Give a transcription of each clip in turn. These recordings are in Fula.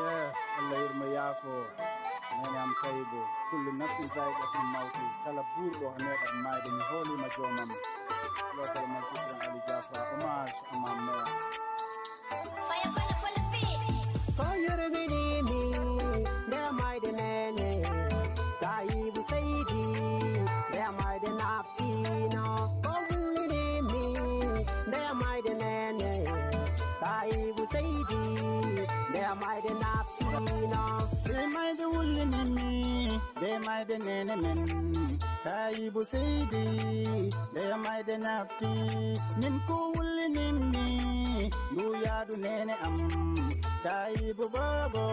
Allah yurmo yaafo nene am tawigo kullu nafsin zaiqatul mawti kala burɗo neɗat mayde mi hoolima joomam lokolomal fitran ali diafra hommage à ma mère. Ko yurminimi nde mayde nene tayibu seydi nde mayde naftino ko wullinimi nde mayde nene tayibu seydi nde mayde naftino be mayde wullinimi be mayde nene men tayibu seydi nde mayde nafti min ko wullinimi ndu yaadu nene am tayibu bobo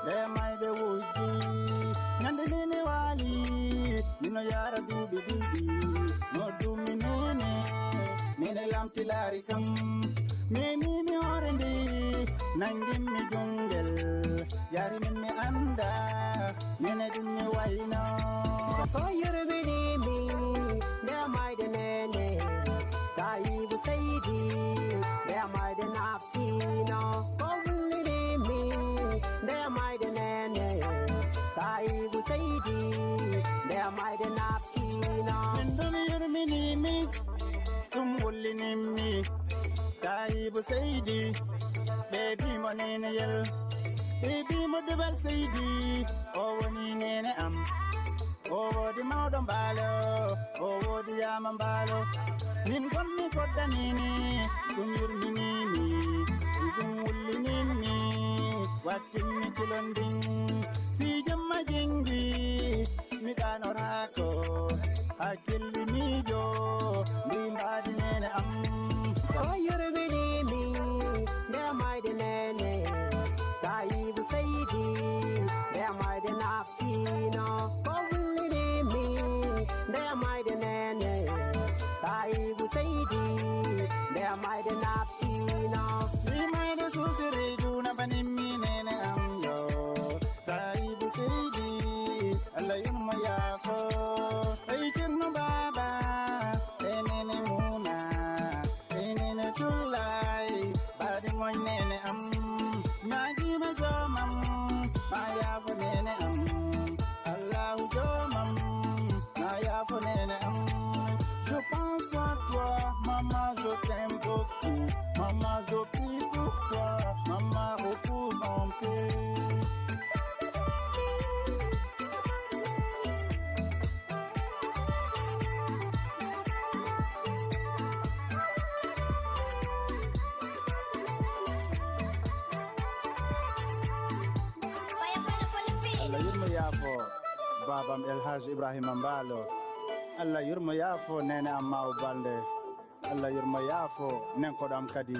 nde mayde wujji nande nene waali mino yara duuɓi ɗiɗi no dumi nene lamtilari kam memimi hoore ndi nangimmi jungel yari min mi anda nene ɗum mi wayno ko yurminimi nde mayde nene tayibu seydi nde mayde naftino ko wullinimi nde mayde nene tayibu seydi nde mayde naftino min ɗum yurminimi ɗum wullinimi tayibu seydi ɓeebimo neneyel ɓeebimo debal seydi o woni nene am o woodi mawɗo mbaalo o woodi yama mbaalo min gonmi koddanini ɗum yurminimi ɗum wullinimi wattinmi kilondin si jemma jengi mi ɗanorako hakkillinijo ndi mbaadi nene am ko yurminimi nde mayde nene tayibu seydi nde mayde naftino ko wullinimi nde mayde nene tayibu seydi nde mayde naftino mi mayde susiri juna banimmi nene am yo tayibu seydi Allah yurmo yaafo ey ceerno baba e nene muna e nene tullay baɗi moy nene am majima joomam ma yaafo nene am Allahu joomam ma yaafo nene am. Je pense à toi, maman, je t'aime beaucoup. Maman, je prie pour toi. Maman, repose en paix. Allah yurmo yaafo babam El Hadj Ibrahima Mballo. Allah yurmo yaafo nene am maw balde. Allah yurmo yaafo nenkoɗam kadi